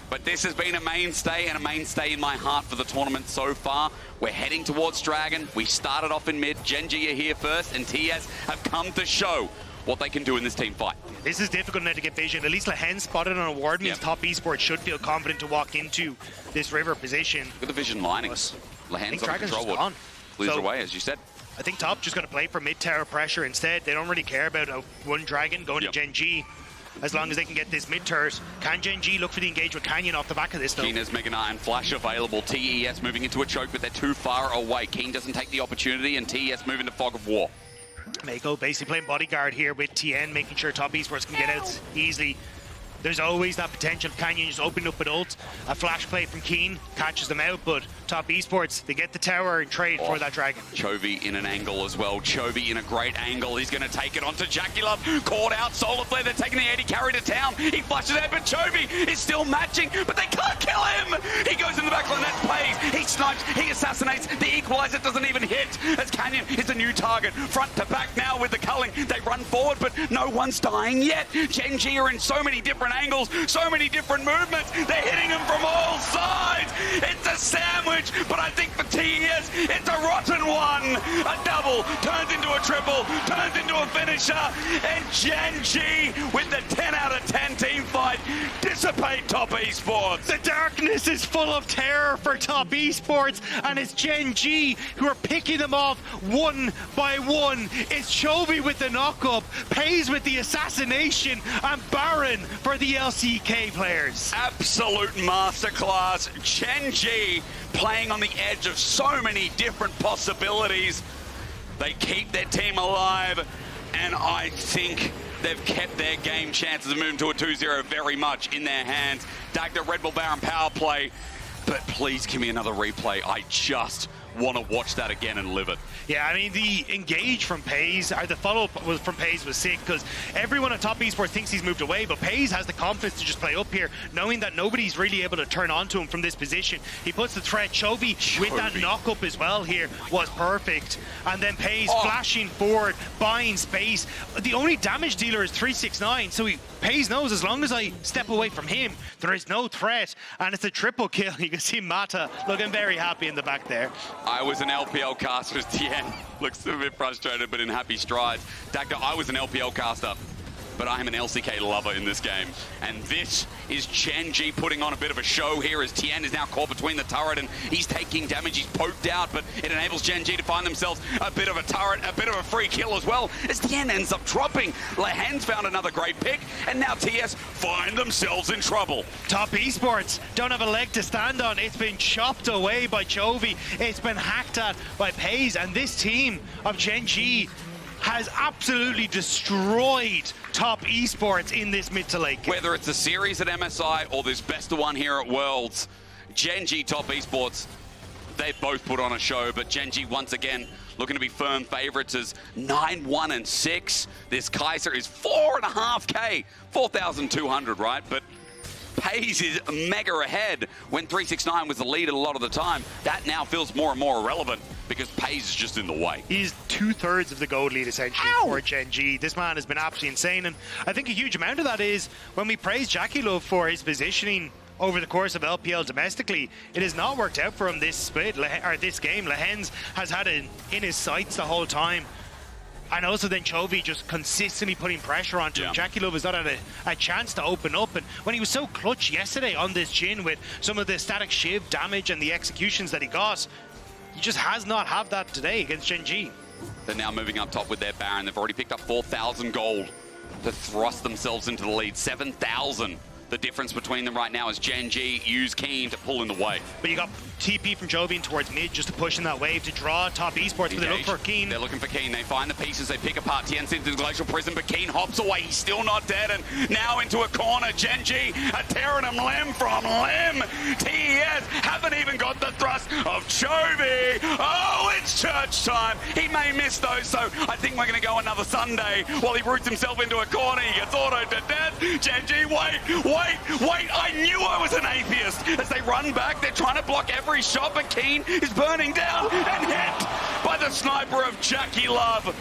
But this has been a mainstay, and a mainstay in my heart for the tournament so far. We're heading towards Dragon. We started off in mid. Gen.G are here first, and TES have come to show what they can do in this team fight. This is difficult now to get vision. At least Lehends spotted on a ward means top esports should feel confident to walk into this river position. Look at the vision lining. Lehends on the control ward. Clears away, as you said. I think top just going to play for mid-tower pressure instead. They don't really care about one dragon going to Gen.G. As long as they can get this mid-turret. Can Gen.G look for the engage with Canyon off the back of this, though? Kiin has Mega Knight and Flash available. TES moving into a choke, but they're too far away. Kiin doesn't take the opportunity, and TES move into Fog of War. Meiko basically playing bodyguard here with Tian, making sure top esports can get out easily. There's always that potential of Canyon just opening up with ult. A flash play from Kiin catches them out, but top esports, they get the tower and trade for that dragon. Chovy in an angle as well. Chovy in a great angle. He's going to take it onto JackeyLove. Caught out, Solar Flare. They're taking the AD carry to town. He flushes out, but Chovy is still matching, but they can't kill him. He goes in the back line. That's Peyz. He snipes. He assassinates. The equalizer doesn't even hit as Canyon is a new target. Front to back now with the culling. They run forward, but no one's dying yet. Gen.G are in so many different angles, so many different movements. They're hitting him from all sides. It's a sandwich, but I think for TES, it's a rotten one. A double turns into a triple, turns into a finisher, and Gen.G with the 10 out of 10 team fight dissipate top esports. The darkness is full of terror for top esports, and it's Gen.G who are picking them off one by one. It's Chovy with the knock-up, Peyz with the assassination, and Baron for the LCK players. Absolute masterclass. Gen.G playing on the edge of so many different possibilities. They keep their team alive, and I think they've kept their game chances of moving to a 2-0 very much in their hands. Dag the Red Bull Baron power play, but please give me another replay. I just want to watch that again and live it. Yeah, I mean, the engage from Peyz, or the follow-up from Peyz was sick, because everyone at top esports thinks he's moved away, but Peyz has the confidence to just play up here, knowing that nobody's really able to turn on to him from this position. He puts the threat. Chovy with that knock-up as well here was perfect. And then Peyz flashing forward, buying space. The only damage dealer is 369, so Peyz knows as long as I step away from him, there is no threat. And it's a triple kill. You can see Mata looking very happy in the back there. I was an LPL caster as Tian. Looks a bit frustrated, but in happy strides. Dagda, I was an LPL caster, but I am an LCK lover in this game. And this is Gen.G putting on a bit of a show here as Tian is now caught between the turret and he's taking damage. He's poked out, but it enables Gen.G to find themselves a bit of a turret, a bit of a free kill as well, as Tian ends up dropping. Lehends found another great pick, and now TS find themselves in trouble. Top esports don't have a leg to stand on. It's been chopped away by Chovy. It's been hacked at by Peyz, and this team of Gen.G has absolutely destroyed top esports in this mid to late game. Whether it's a series at MSI or this best of one here at Worlds, Gen.G top esports, they both put on a show, but Gen.G once again looking to be firm favorites as 9-1-6. This Kai'Sa is 4.5k, 4,200, right? But Peyz is mega ahead when 369 was the lead a lot of the time. That now feels more and more irrelevant because Peyz is just in the way. He's 2/3 of the gold lead essentially for Gen.G. This man has been absolutely insane, and I think a huge amount of that is when we praise JackeyLove for his positioning over the course of LPL domestically, it has not worked out for him this split, or this game. Lehends has had it in his sights the whole time. And also then Chovy just consistently putting pressure onto him. JackeyLove has not had a chance to open up. And when he was so clutch yesterday on this Jhin with some of the static shiv damage and the executions that he got, he just has not had that today against Gen.G. They're now moving up top with their Baron. They've already picked up 4,000 gold to thrust themselves into the lead. 7,000. The difference between them right now is Gen.G use Kiin to pull in the wave. But you got TP from Chovy towards mid just to push in that wave to draw top esports, but they look for Kiin. They're looking for Kiin. They find the pieces, they pick apart Tian's into the glacial prison, but Kiin hops away. He's still not dead, and now into a corner. Gen.G are tearing him limb from limb. TES haven't even got the thrust of Chovy. Oh, it's church time. He may miss those, so I think we're going to go another Sunday while he roots himself into a corner. He gets autoed to death. Gen.G, wait, I knew I was an atheist. As they run back, they're trying to block every shot, but Kiin is burning down and hit by the sniper of JackeyLove.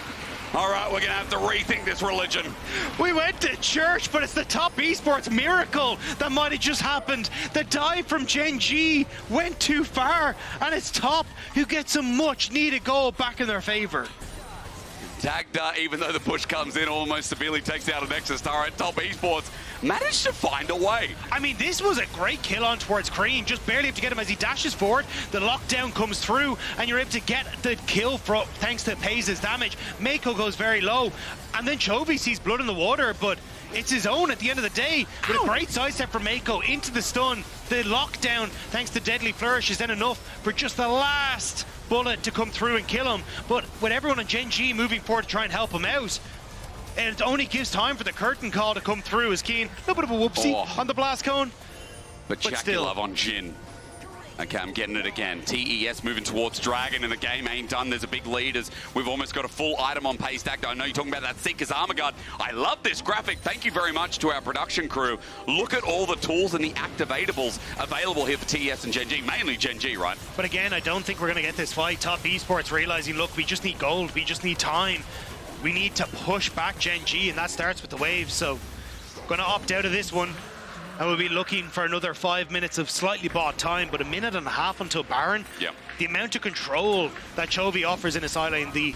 All right, we're going to have to rethink this religion. We went to church, but it's the top esports miracle that might have just happened. The dive from Gen.G went too far, and it's top who gets a much needed goal back in their favor. Dagda, even though the push comes in, almost severely takes out a Nexus turret. Top Esports managed to find a way. I mean, this was a great kill on towards Creme. Just barely have to get him as he dashes forward. The lockdown comes through, and you're able to get the kill thanks to Peyz's damage. Meiko goes very low, and then Chovy sees blood in the water, but it's his own at the end of the day. With a great sidestep from Meiko into the stun. The lockdown, thanks to Deadly Flourish, is then enough for just the last bullet to come through and kill him. But with everyone on Gen.G moving forward to try and help him out, and it only gives time for the curtain call to come through as Kiin. A little bit of a whoopsie on the blast cone. But JackeyLove on Jhin. Okay, I'm getting it again. TES moving towards Dragon, and the game ain't done. There's a big lead as we've almost got a full item on Peyz Dagda. I know you're talking about that Seeker's Armor Guard. I love this graphic. Thank you very much to our production crew. Look at all the tools and the activatables available here for TES and Gen.G. Mainly Gen.G, right? But again, I don't think we're going to get this fight. Top Esports realizing, look, we just need gold. We just need time. We need to push back Gen.G, and that starts with the waves. So, going to opt out of this one. And we'll be looking for another 5 minutes of slightly bought time, but a minute and a half until Baron. Yeah. The amount of control that Chovy offers in a sideline, the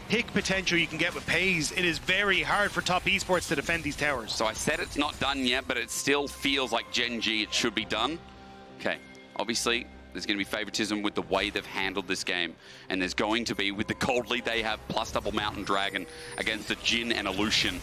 pick potential you can get with Peyz, it is very hard for Top Esports to defend these towers. So I said it's not done yet, but it still feels like Gen.G it should be done. Okay, obviously there's going to be favoritism with the way they've handled this game, and there's going to be with the cold lead they have plus double Mountain Dragon against the Jhin and a Lucian.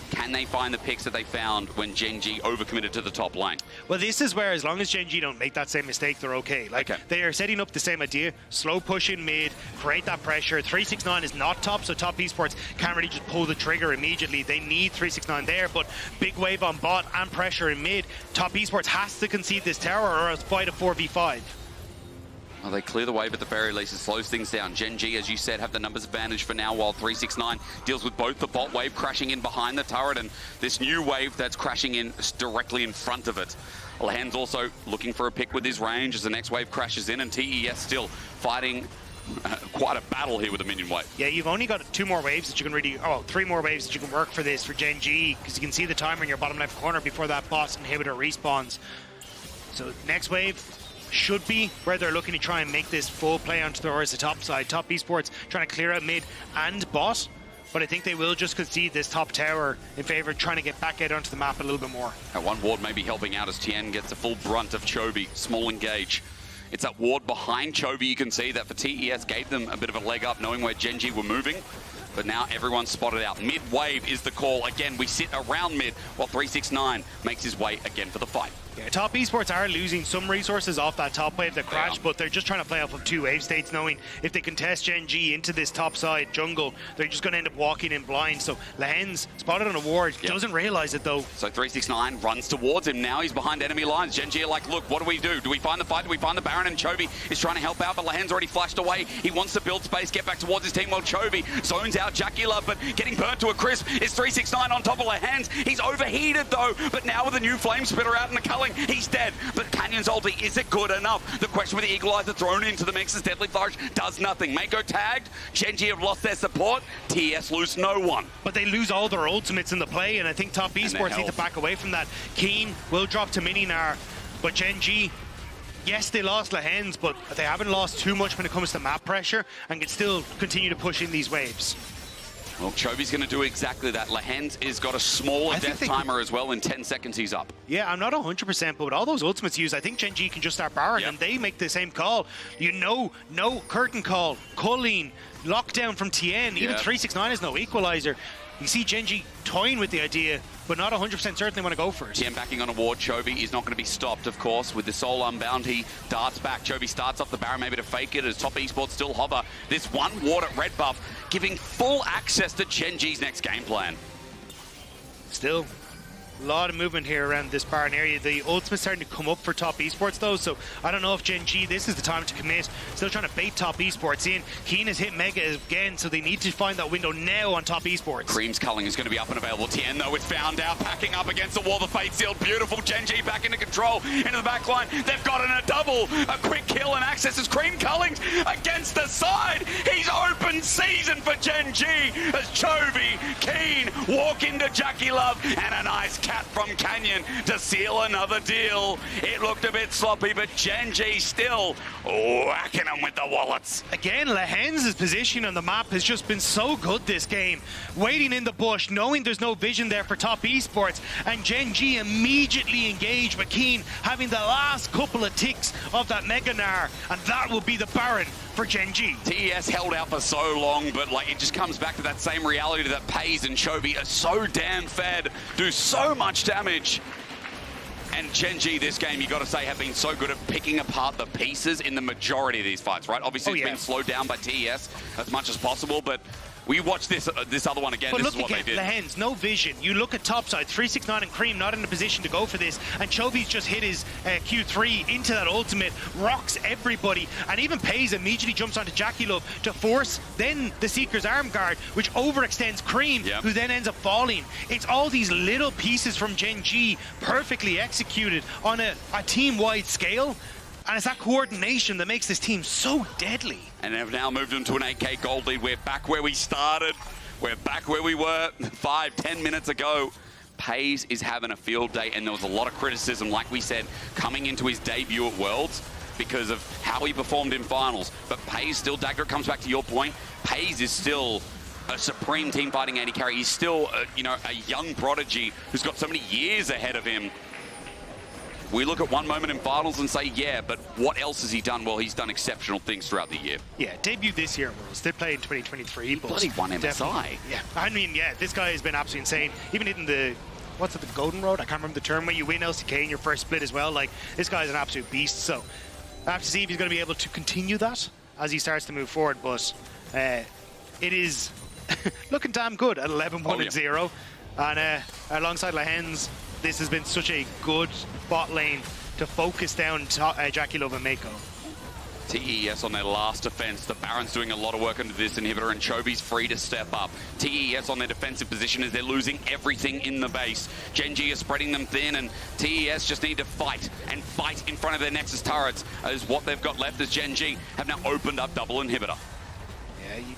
Can they find the picks that they found when Gen.G overcommitted to the top lane? Well, this is where, as long as Gen.G don't make that same mistake, they're okay. Like, they are setting up the same idea. Slow push in mid, create that pressure. 369 is not top, so Top Esports can't really just pull the trigger immediately. They need 369 there, but big wave on bot and pressure in mid. Top Esports has to concede this tower or else fight a 4v5. Well, they clear the wave at the very least. It slows things down. Gen.G, as you said, have the numbers advantage for now, while 369 deals with both the bot wave crashing in behind the turret and this new wave that's crashing in directly in front of it. Lehends also looking for a pick with his range as the next wave crashes in, and TES still fighting quite a battle here with the minion wave. Yeah, you've only got 2 more waves that you can really, 3 more waves that you can work for this for Gen.G, because you can see the timer in your bottom left corner before that boss inhibitor respawns. So next wave should be where they're looking to try and make this full play onto the top side. Top Esports trying to clear out mid and bot, but I think they will just concede this top tower in favor of trying to get back out onto the map a little bit more. That one ward may be helping out as Tian gets the full brunt of Chovy. Small engage. It's that ward behind Chovy. You can see that for TES gave them a bit of a leg up knowing where Gen.G were moving. But now everyone's spotted out. Mid-wave is the call. Again, we sit around mid while 369 makes his way again for the fight. Yeah, Top Esports are losing some resources off that top wave that crashed, but they're just trying to play off of 2 wave states, knowing if they contest Gen.G into this top side jungle, they're just going to end up walking in blind. So Lehends spotted on a ward, doesn't realize it though. So 369 runs towards him now. He's behind enemy lines. Gen.G are like, look, what do we do? Do we find the fight? Do we find the Baron? And Chovy is trying to help out, but Lehends already flashed away. He wants to build space, get back towards his team while Chovy zones out JackeyLove, but getting burnt to a crisp is 369 on top of Lehends. He's overheated though, but now with a new flame spitter out in the culling, he's dead. But Canyon's ulti, is it good enough? The question with the Eagle-Eyes thrown into the mix as Deadly Flourish does nothing. Meiko tagged, Gen.G have lost their support, TES lose no one. But they lose all their ultimates in the play, and I think Top Esports need to back away from that. Kiin will drop to Gnar, but Gen.G, yes, they lost Lehends, but they haven't lost too much when it comes to map pressure and can still continue to push in these waves. Well, Chovy's going to do exactly that. Lehends has got a smaller death timer as well. In 10 seconds, he's up. Yeah, I'm not 100%, but with all those ultimates used, I think Gen.G can just start Baron, and they make the same call. You know, no curtain call, culling, lockdown from Tian. Even 369 is no equalizer. You see Gen.G toying with the idea, but not 100% certain they want to go for it. Tian backing on a ward. Chovy is not going to be stopped, of course. With the soul unbound, he darts back. Chovy starts off the Baron, maybe to fake it, as Top Esports still hover. This one ward at red buff, giving full access to Gen.G's next game plan. Still, a lot of movement here around this Baron area. The ultimate's starting to come up for Top Esports though, so I don't know if Gen.G, this is the time to commit. Still trying to bait Top Esports in. Kiin has hit Mega again, so they need to find that window now on Top Esports. Creme's culling is going to be up and available. Tian, though, is found out, packing up against the wall. The fate sealed. Beautiful. Gen.G back into control, into the back line. They've gotten a double. A quick kill and access as Creme cullings against the side. He's open season for Gen.G as Chovy, Kiin walk into JackeyLove, and a nice cat from Canyon to seal another deal. It looked a bit sloppy, but Gen.G still whacking them with the wallets. Again, Lehends' position on the map has just been so good this game. Waiting in the bush, knowing there's no vision there for top esports, and Gen.G immediately engaged with Kiin, having the last couple of ticks of that Mega Gnar, and that will be the Baron for Gen.G. TES held out for so long, but like it just comes back to that same reality that Peyz and Chovy are so damn fed, do so much damage. And Gen.G this game, you got to say, have been so good at picking apart the pieces in the majority of these fights, right? Obviously, it's been slowed down by TES as much as possible, but we watch this other one again. But this look is what they did. Lehends, no vision. You look at topside, 369 and Creme not in a position to go for this, and Chovy's just hit his Q3 into that ultimate, rocks everybody, and even Peyz immediately jumps onto JackeyLove to force then the Seeker's arm guard, which overextends Creme, who then ends up falling. It's all these little pieces from Gen.G perfectly executed on a team-wide scale. And it's that coordination that makes this team so deadly. And they've now moved into an 8K gold lead. We're back where we started. We're back where we were 5-10 minutes ago. Peyz is having a field day, and there was a lot of criticism, like we said, coming into his debut at Worlds because of how he performed in finals. But Peyz still, Dagger, comes back to your point. Peyz is still a supreme team fighting AD carry. He's still, a young prodigy who's got so many years ahead of him. We look at one moment in finals and say, yeah, but what else has he done? Well, he's done exceptional things throughout the year. Yeah, debuted this year in Worlds. Did play in 2023. But bloody won MSI. Yeah, I mean, yeah, this guy has been absolutely insane. Even hitting the, the Golden Road? I can't remember the term, when you win LCK in your first split as well. Like, this guy's an absolute beast. So I have to see if he's going to be able to continue that as he starts to move forward. But it is looking damn good at 11-1-0. And alongside Lehends, this has been such a good bot lane to focus down JackeyLove and Meiko. TES on their last defense. The Baron's doing a lot of work under this inhibitor, and Chovy's free to step up. TES on their defensive position as they're losing everything in the base. Gen.G is spreading them thin, and TES just need to fight and fight in front of their Nexus turrets as what they've got left as Gen.G have now opened up double inhibitor.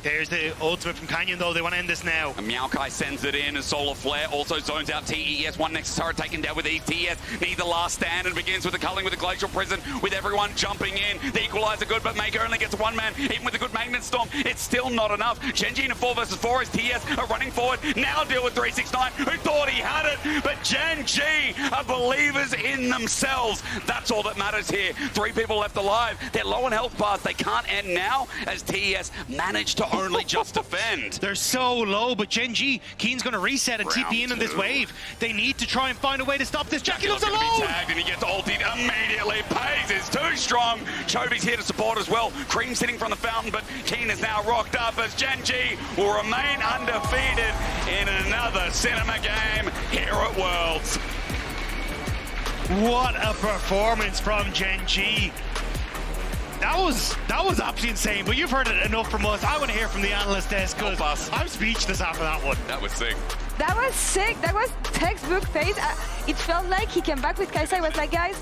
There's the ultimate from Canyon, though. They want to end this now. And Maokai sends it in, and Solar Flare also zones out TES. One Nexus turret taken down with ease. TES need the last stand and begins with the culling with the Glacial Prison, with everyone jumping in. The equalizer good, but Meiko only gets one man, even with a good Magnet Storm. It's still not enough. Gen.G in a 4 versus 4 as TES are running forward. Now deal with 369, who thought he had it, but Gen.G are believers in themselves. That's all that matters here. 3 people left alive. They're low on health bars. They can't end now as TES manage to only just defend. They're so low, but Gen.G, Kiin's going to reset and TP in on this wave. They need to try and find a way to stop this. JackeyLove's alone! Tagged and he gets ulted immediately. Peyz is too strong. Chovy's here to support as well. Creme sitting from the fountain, but Kiin is now rocked up as Gen.G will remain undefeated in another cinema game here at Worlds. What a performance from Gen.G. That was absolutely insane, but you've heard it enough from us. I want to hear from the analyst desk because I'm speechless after that one. That was sick. That was sick. That was textbook Peyz. It felt like he came back with Kai'Sa. He was like, guys,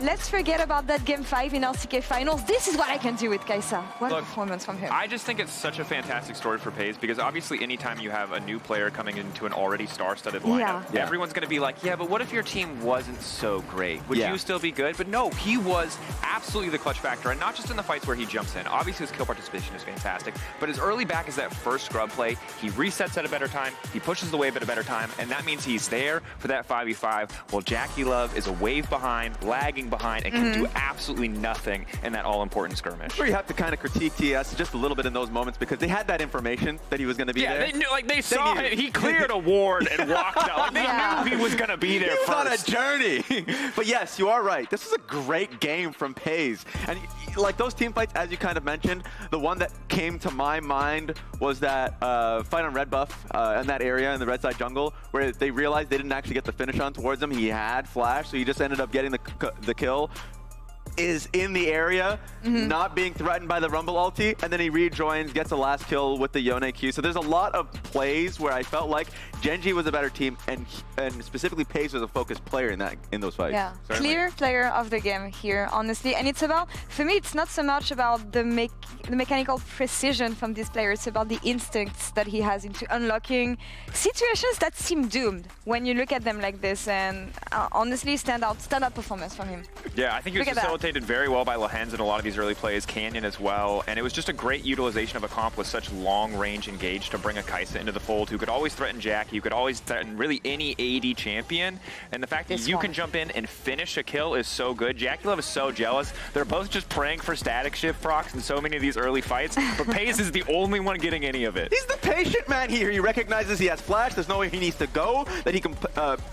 let's forget about that Game 5 in LCK Finals. This is what I can do with Kai'Sa. What a performance from him. I just think it's such a fantastic story for Peyz because obviously anytime you have a new player coming into an already star-studded lineup, everyone's going to be like, yeah, but what if your team wasn't so great? Would you still be good? But no, he was absolutely the clutch factor, and not just in the fights where he jumps in. Obviously, his kill participation is fantastic, but as early back as that first scrub play, he resets at a better time, he pushes the wave at a better time, and that means he's there for that 5v5, while JackeyLove is a wave behind, lagging behind, and can do absolutely nothing in that all-important skirmish. Where you have to kind of critique TES just a little bit in those moments because they had that information that he was going to be there. They knew, they saw him. He cleared a ward and walked out. Like, they knew he was going to be there first. He was on a journey. But yes, you are right. This was a great game from Peyz. And like those team fights, as you kind of mentioned, the one that came to my mind was that fight on red buff in that area in the red side jungle where they realized they didn't actually get the finish on towards him. He had flash, so he just ended up getting the kill. is in the area, not being threatened by the Rumble ulti, and then he rejoins, gets a last kill with the Yone Q. So there's a lot of plays where I felt like Gen.G was a better team, and specifically Peyz was a focused player in those fights. Yeah, Certainly. clear player of the game here, honestly. And it's about, for me, it's not so much about the mechanical precision from this player. It's about the instincts that he has into unlocking situations that seem doomed when you look at them like this. And honestly, standout performance from him. Yeah, I think he was facilitated very well by Lehends in a lot of these early plays, Canyon as well, and it was just a great utilization of a comp with such long-range engage to bring a Kai'Sa into the fold who could always threaten Jackie, who could always threaten really any AD champion, and the fact that you can jump in and finish a kill is so good. JackeyLove is so jealous. They're both just praying for static shift procs in so many of these early fights, but Peyz is the only one getting any of it. He's the patient man here. He recognizes he has flash, there's nowhere he needs to go, that he can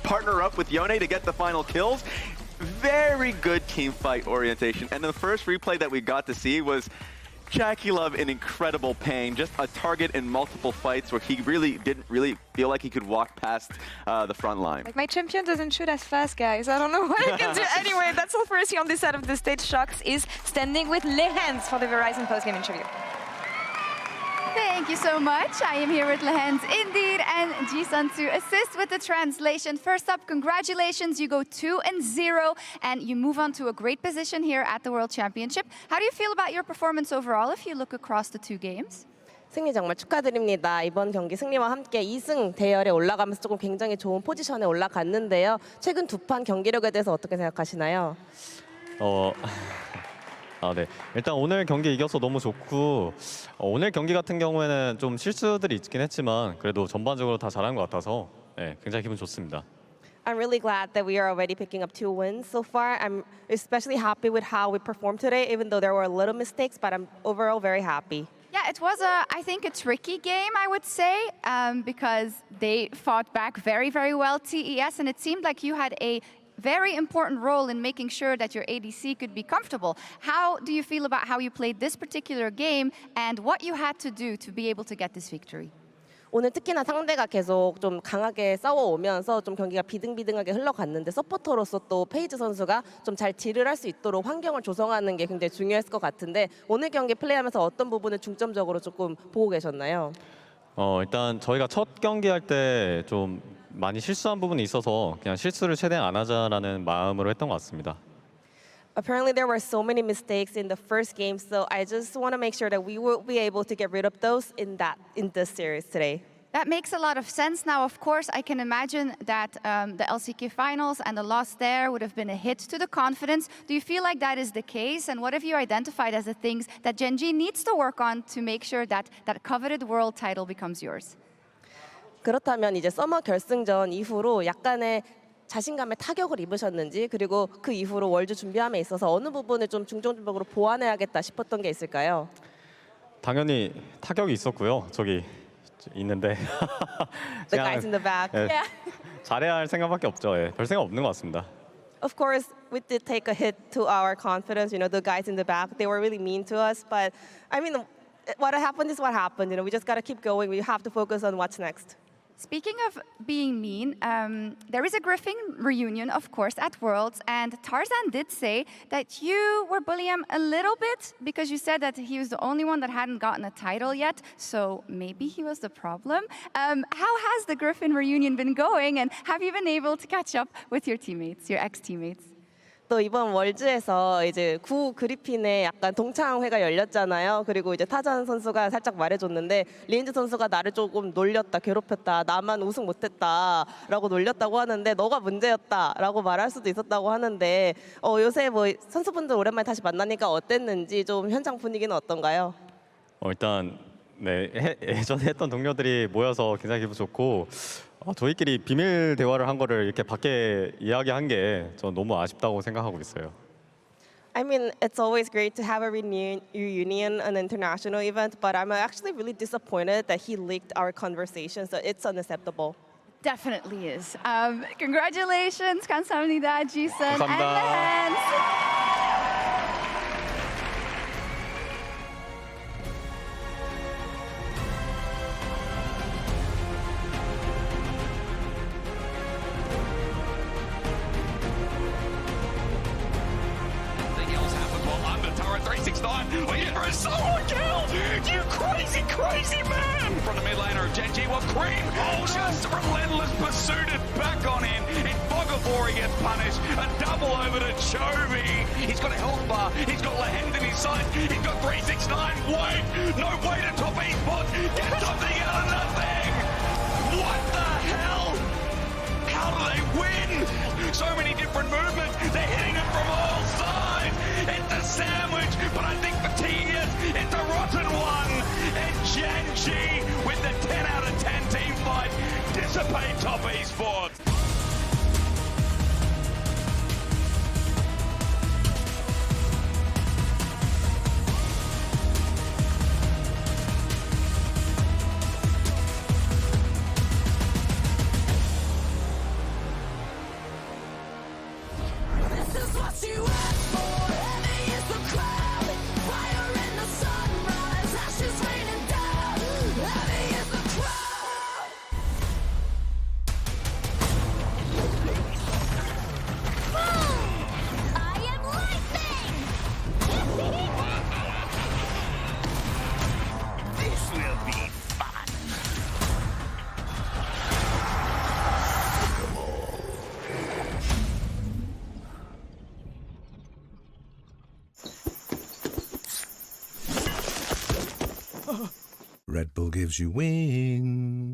partner up with Yone to get the final kills. Very good team fight orientation. And the first replay that we got to see was JackeyLove in incredible pain, just a target in multiple fights where he didn't feel like he could walk past the front line. Like, my champion doesn't shoot as fast, guys. I don't know what I can do. Anyway, that's all for us here on this side of the stage. Shox is standing with Lehends for the Verizon postgame interview. Thank you so much. I am here with Lehends indeed, and Ji-sun to assist with the translation. First up, congratulations. You go 2-0, and you move on to a great position here at the World Championship. How do you feel about your performance overall if you look across the two games? 승리 정말 축하드립니다. 이번 경기 승리와 함께 2승 대열에 올라가면서 조금 굉장히 좋은 포지션에 올라갔는데요. 최근 두 판 경기력에 대해서 어떻게 생각하시나요? 네. 일단 오늘 경기 이겨서 너무 좋고 오늘 경기 같은 경우에는 좀 실수들이 있긴 했지만 그래도 전반적으로 다 잘한 것 같아서 굉장히 기분 좋습니다. I'm really glad that we are already picking up 2 wins so far. I'm especially happy with how we performed today, even though there were little mistakes, but I'm overall very happy. Yeah, it was, I think, a tricky game, I would say, because they fought back very, very well, TES, and it seemed like you had a very important role in making sure that your ADC could be comfortable. How do you feel about how you played this particular game and what you had to do to be able to get this victory? 오늘 특히나 상대가 계속 좀 강하게 싸워오면서 좀 경기가 비등비등하게 흘러갔는데 서포터로서 또 페이즈 선수가 좀 잘 딜을 할 수 있도록 환경을 조성하는 게 굉장히 중요했을 것 같은데 오늘 경기 플레이하면서 어떤 부분을 중점적으로 조금 보고 계셨나요? 일단 저희가 첫 경기 할 때 좀 많이 실수한 부분이 있어서 그냥 실수를 최대한 안 하자라는 마음으로 했던 것 같습니다. Apparently there were so many mistakes in the first game, so I just want to make sure that we will be able to get rid of those in this series today. That makes a lot of sense. Now, of course, I can imagine that the LCK finals and the loss there would have been a hit to the confidence. Do you feel like that is the case? And what have you identified as the things that Gen.G needs to work on to make sure that that coveted world title becomes yours? 그렇다면 이제 서머 결승전 이후로 약간의 자신감에 타격을 입으셨는지 그리고 그 이후로 월드 준비함에 있어서 어느 부분을 좀 중점적으로 보완해야겠다 싶었던 게 있을까요? 당연히 타격이 있었고요. 저기 있는데 The guys in the back. Yeah. 잘해야 할 생각밖에 없죠. 별 생각 없는 것 같습니다. Of course, we did take a hit to our confidence. You know, the guys in the back, they were really mean to us. But I mean, what happened is what happened. You know, we just got to keep going. We have to focus on what's next. Speaking of being mean, there is a Griffin reunion, of course, at Worlds, and Tarzan did say that you were bullying him a little bit because you said that he was the only one that hadn't gotten a title yet, so maybe he was the problem. How has the Griffin reunion been going, and have you been able to catch up with your teammates, your ex-teammates? 또 이번 월즈에서 이제 구 그리핀의 약간 동창회가 열렸잖아요. 그리고 이제 타잔 선수가 살짝 말해줬는데 리엔즈 선수가 나를 조금 놀렸다, 괴롭혔다, 나만 우승 못했다라고 놀렸다고 하는데 너가 문제였다라고 말할 수도 있었다고 하는데 요새 뭐 선수분들 오랜만에 다시 만나니까 어땠는지 좀 현장 분위기는 어떤가요? 일단 예전에 했던 동료들이 모여서 굉장히 기분 좋고 저희끼리 비밀 대화를 한 거를 이렇게 밖에 이야기한 게 전 너무 아쉽다고 생각하고 있어요. I mean, it's always great to have a reunion, an international event, but I'm actually really disappointed that he leaked our conversation, so it's unacceptable. Definitely is. Congratulations, 감사합니다, Ji-sun and 감사합니다. Lehends. Nothing else 369. Waiting for a solo kill. You crazy, crazy man. From the mid laner of Gen.G, well, Creme just relentless pursued back on in. In fog of war, he gets punished. A double over to Chovy. He's got a health bar. He's got Lehends in his sight. He's got 369. Wait, no way to top esports. Get something out of nothing. What the hell? How do they win? So many different movements. They're hitting it from all sides. It's a sandwich, but I think for TES, it's a rotten one. And Gen.G with the 10 out of 10 team fight dissipate top esports. Red Bull gives you wings.